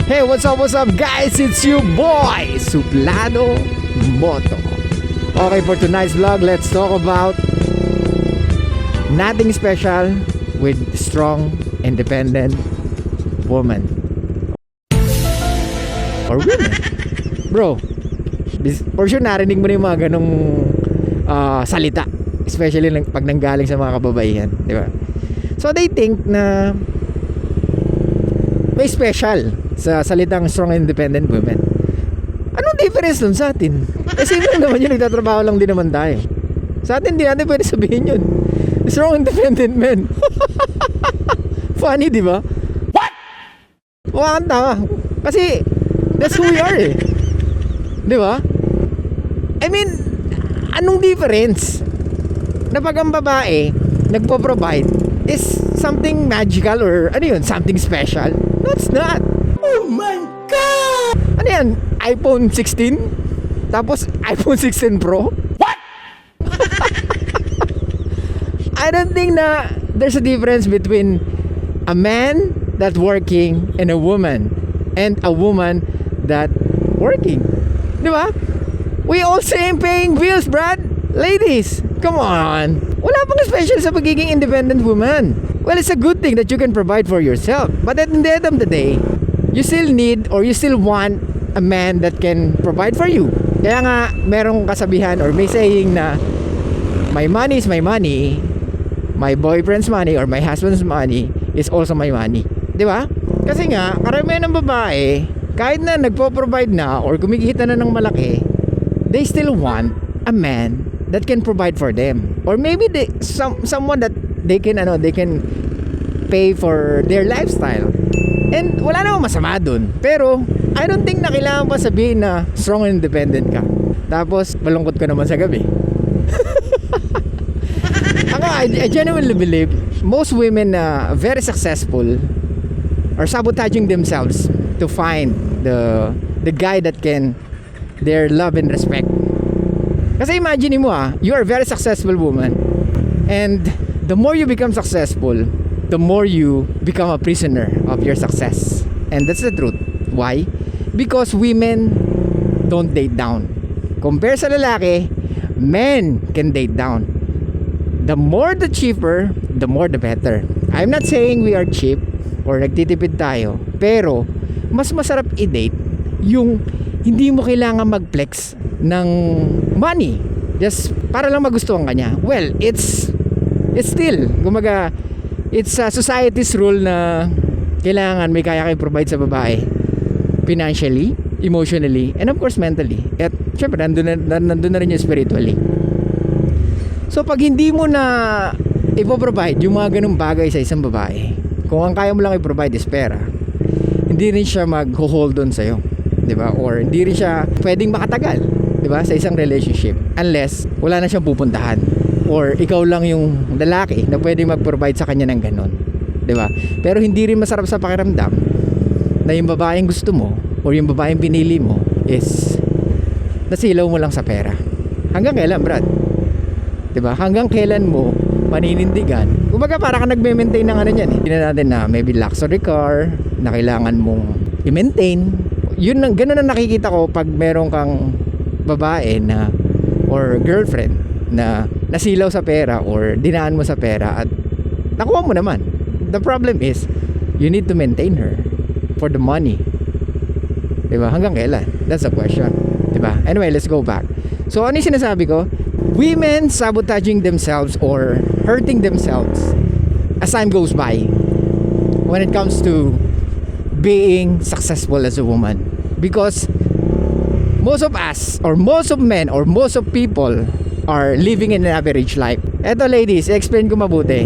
Hey, what's up guys? It's you boy, Suplado Moto. Okay, for tonight's vlog, let's talk about nothing special with strong, independent woman or women. Bro, for sure narinig mo na yung mga ganong salita, especially pag nanggaling sa mga kababaihan, di ba? So they think na may special sa salitang strong independent women. Anong difference dun sa atin? Kasi lang naman yun, nagtatrabaho lang din naman tayo. Sa atin, di natin pwede sabihin yun. Strong independent men. Funny, di ba? What? Mukhang tama. Kasi that's who we are eh. Di ba? I mean, anong difference? Na pag ang babae nagpo-provide is something magical or ano yun, something special? No, it's not. Oh my God! Ano yan? iPhone 16? Tapos iPhone 16 Pro? What? I don't think na there's a difference between a man that working and a woman a woman that working. Di ba? We all same paying bills, Brad. Ladies, come on. Wala pang special sa pagiging independent woman. Well, it's a good thing that you can provide for yourself. But at the end of the day, you still need or you still want a man that can provide for you. Kaya nga, merong kasabihan or may saying na my money is my money, my boyfriend's money or my husband's money is also my money. Di ba? Kasi nga, karamihan ng babae, kahit na nagpo-provide na or kumikita na ng malaki, they still want a man that can provide for them. Or maybe someone that they can pay for their lifestyle. And wala namang masama dun. Pero I don't think na kailangan pa sabihin na strong and independent ka, tapos malungkot ka naman sa gabi. I genuinely believe most women na very successful are sabotaging themselves to find the guy that can their love and respect. Kasi imagine mo you are a very successful woman, and the more you become successful, the more you become a prisoner of your success. And that's the truth. Why? Because women don't date down. Compare sa lalaki, men can date down. The more the cheaper, the more the better. I'm not saying we are cheap or nagtitipid tayo, pero mas masarap i-date yung hindi mo kailangan mag-flex ng money just para lang magustuhan ka niya. Well, it's still, gumaga, it's a society's rule na kailangan may kaya kayo provide sa babae financially, emotionally, and of course mentally. At syempre nandun na rin yung spiritually. So pag hindi mo na ipoprovide yung mga ganung bagay sa isang babae, kung ang kaya mo lang i-provide is pera, hindi rin siya mag-hold on sa'yo, di ba? Or hindi rin siya pwedeng makatagal, di ba, sa isang relationship unless wala na siyang pupuntahan or ikaw lang yung lalaki na pwedeng mag-provide sa kanya ng ganon, di ba? Pero hindi rin masarap sa pakiramdam na yung babaeng gusto mo or yung babaeng pinili mo is nasilaw mo lang sa pera. Hanggang kailan, Brad? Di ba? Hanggang kailan mo paninindigan? Kumbaga para ka nagme-maintain ng ano yan eh. Hindi na natin na maybe luxury car na kailangan mong i-maintain. Yun, ganun ang nakikita ko pag meron kang babae na or girlfriend na nasilaw sa pera or dinaan mo sa pera at nakuha mo naman. The problem is you need to maintain her for the money. Diba? Hanggang kailan? That's the question. Diba? Anyway, let's go back. So ano yung sinasabi ko? Women sabotaging themselves or hurting themselves as time goes by when it comes to being successful as a woman. Because most of us or most of men or most of people are living in an average life. Eto ladies, explain ko mabuti.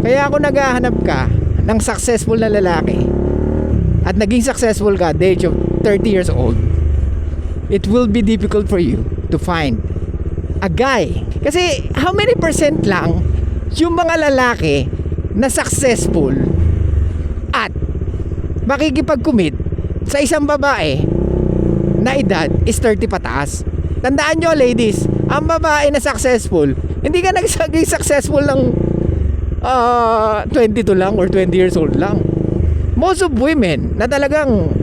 Kaya ako naghahanap ka ng successful na lalaki at naging successful ka at the age of 30 years old, it will be difficult for you to find a guy. Kasi how many percent lang yung mga lalaki na successful at makikipag-commit sa isang babae na edad is 30 pataas. Tandaan nyo ladies, ang babae na successful, hindi ka naging successful ng 22 lang or 20 years old lang. Most of women na talagang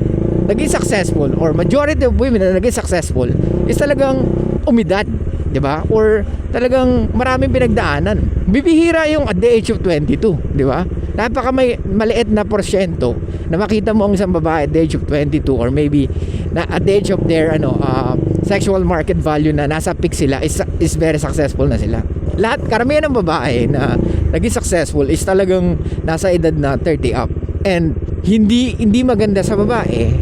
naging successful, or majority of women na naging successful is talagang umidad, di ba? Or talagang maraming pinagdaanan. Bibihira yung at the age of 22, di ba? May maliit na porsyento na makita mo ang isang babae at the age of 22, or maybe na at the age of their sexual market value na nasa peak sila is very successful na sila. Lahat, karamihan ng babae na naging successful is talagang nasa edad na 30 up. And hindi maganda sa babae.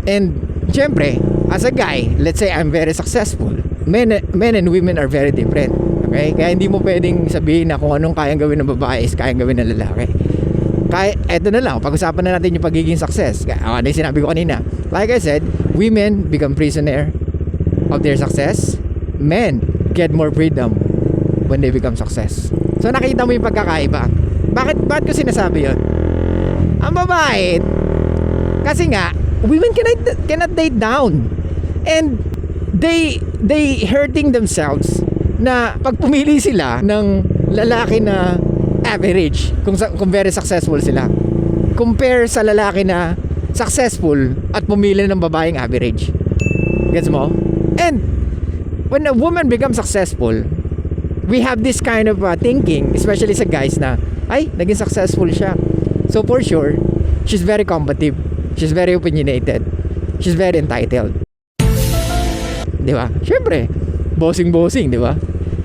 And syempre, as a guy, let's say I'm very successful. Men and women are very different. Okay? Kaya hindi mo pwedeng sabihin na kung anong kayang gawin ng babae is kayang gawin ng lalaki. Kaya eto na lang, pag-usapan na natin yung pagiging success. Ano yung sinabi ko kanina? Like I said, women become prisoner of their success. Men get more freedom when they become success. So nakita mo yung pagkakaiba. Bakit ko sinasabi yun? Ang babae, kasi nga, women cannot date down. And they hurting themselves na pag pumili sila ng lalaki na average, kung very successful sila, compare sa lalaki na successful at pumili ng babaeng average. Gets mo? And when a woman becomes successful, we have this kind of thinking, especially sa guys, na ay, naging successful siya, so for sure she's very combative, she's very opinionated, she's very entitled, di ba? Syempre bossing, di ba?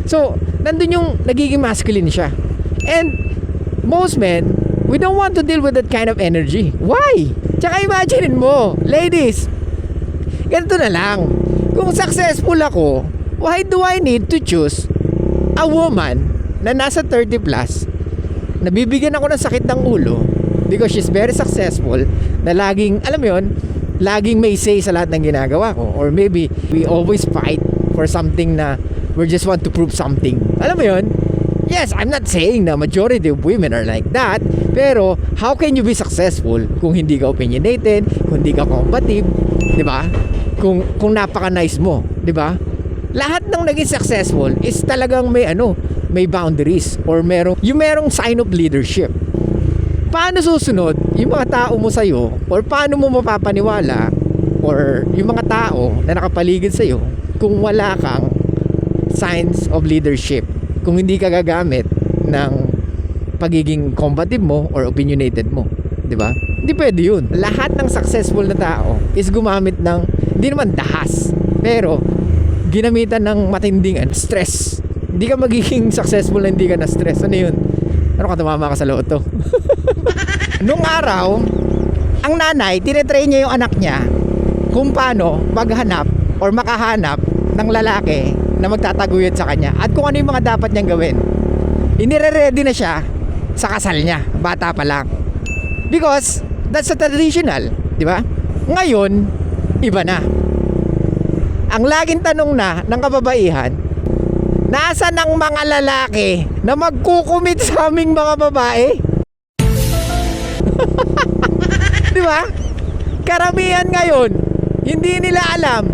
So nandun yung nagiging masculine siya. And most men, we don't want to deal with that kind of energy. Why? Tsaka imagine mo, ladies, ganito na lang, kung successful ako, why do I need to choose a woman na nasa 30 plus, nabibigyan ako ng sakit ng ulo because she's very successful, na laging, alam mo yun, laging may say sa lahat ng ginagawa ko, or maybe we always fight for something na we just want to prove something. Alam mo yun? Yes, I'm not saying na majority of women are like that, pero how can you be successful kung hindi ka opinionated, kung hindi ka combative, di ba? Kung napaka-nice mo, di ba? Lahat ng naging successful is talagang may boundaries, or merong sign of leadership. Paano susunod yung mga tao mo sa'yo, or paano mo mapapaniwala, or yung mga tao na nakapaligid sa'yo, kung wala kang signs of leadership, kung hindi ka gagamit ng pagiging combative mo or opinionated mo, di ba? Hindi pwede yun. Lahat ng successful na tao is gumamit ng, hindi naman dahas, pero ginamitan ng matinding stress. Hindi ka magiging successful na hindi ka na stress. Ano yun? Ano ka, tumama ka sa loto? Nung araw, ang nanay, tinetrain niya yung anak niya kung paano maghanap or makahanap ng lalaki na magtataguyod sa kanya, at kung ano yung mga dapat niyang gawin. Inire-ready na siya sa kasal niya, bata pa lang, because that's a traditional, di ba? Ngayon, iba na. Ang laging tanong na ng kababaihan, nasaan ang mga lalaki na magkukumit sa aming mga babae? Di ba? Karamihan ngayon, hindi nila alam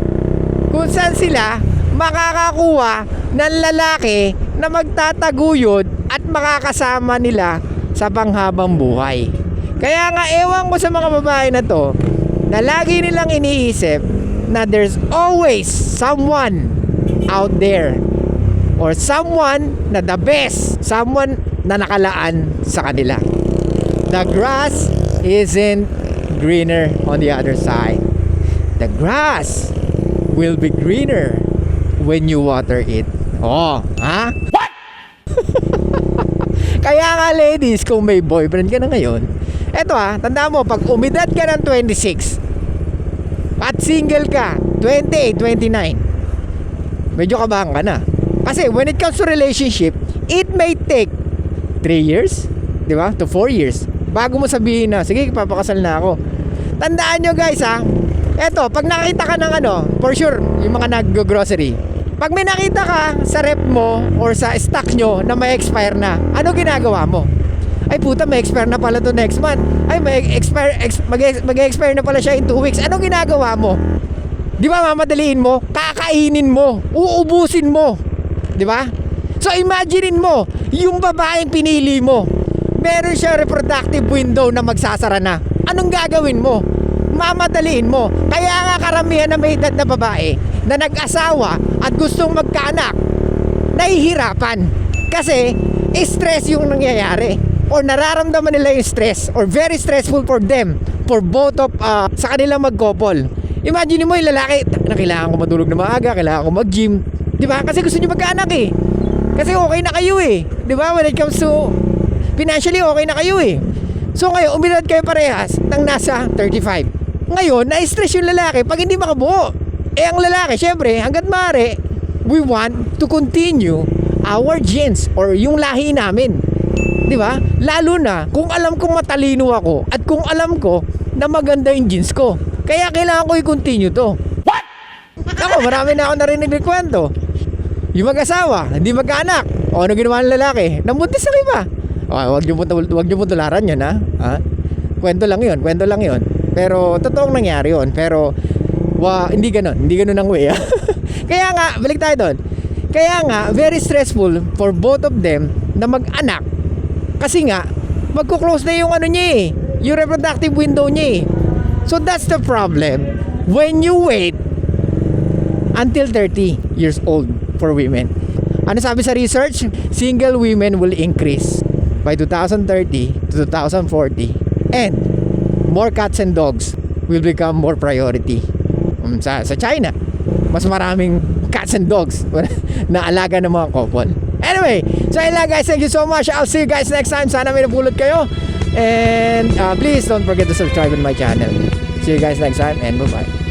kung saan sila makakakuha ng lalaki na magtataguyod at makakasama nila sa panghabang buhay. Kaya nga, ewan ko sa mga babae na to, na lagi nilang iniisip na there's always someone out there, or someone na the best, someone na nakalaan sa kanila. The grass isn't greener on the other side. The grass will be greener when you water it. Oh, ha? What? Kaya nga, ladies, kung may boyfriend ka na ngayon, eto tanda mo, pag umidad ka ng 26 at single ka 28, 29, medyo kabahan ka na. Kasi when it comes to relationship, it may take 3 years, di ba, to 4 years bago mo sabihin na, sige, papakasal na ako. Tandaan nyo, guys, eto, pag nakita ka ng for sure, yung mga nag-grocery, pag may nakita ka sa rep mo or sa stock nyo na may expire na, ano ginagawa mo? Ay puta, may expire na pala to next month. Ay mag-expire na pala siya in 2 weeks. Ano ginagawa mo? Di ba mamadaliin mo? Kakainin mo, uubusin mo. Di ba? So imaginein mo, yung babaeng pinili mo, meron siya reproductive window na magsasara na. Anong gagawin mo? mamadaliin mo. Kaya nga karamihan na may edad na babae na nag-asawa at gustong magkaanak, nahihirapan. Kasi stress yung nangyayari, or nararamdaman nila yung stress, or very stressful for them, for both of sa kanilang mag-couple. Imagine mo yung lalaki na kailangan ko matulog na maaga, kailangan ko mag-gym, di ba? Kasi gusto niyo magkaanak eh. Kasi okay na kayo eh, di ba? When it comes to financially, okay na kayo eh. So ngayon, umilad kayo parehas ng nasa 35. Ngayon, na-stress yung lalaki pag hindi makabuo. Eh ang lalaki, syempre, hanggat maaari, we want to continue our genes or yung lahi namin. Di ba? Lalo na kung alam kong matalino ako at kung alam ko na maganda yung genes ko. Kaya kailangan ko i-continue to. What? Ako, marami na ako narinig ng kwento. Yung mag-asawa, hindi magkaanak. O ano ginawa ng lalaki? Nambuntis ang iba. Wag niyo po tularan yun, ha? Kwento lang yun. Pero totoong nangyari yun. Pero hindi ganun ang way. Kaya nga, balik tayo doon. Kaya nga, very stressful for both of them na mag-anak. Kasi nga, magko-close na yung ano niya eh, yung reproductive window niya eh. So that's the problem when you wait until 30 years old for women. Ano sabi sa research? Single women will increase by 2030 to 2040, and more cats and dogs will become more priority. Sa China, mas maraming cats and dogs na alaga ng mga couple. Anyway, so yun lang guys, thank you so much. I'll see you guys next time. Sana may napulot kayo, and please don't forget to subscribe to my channel. See you guys next time, and bye bye.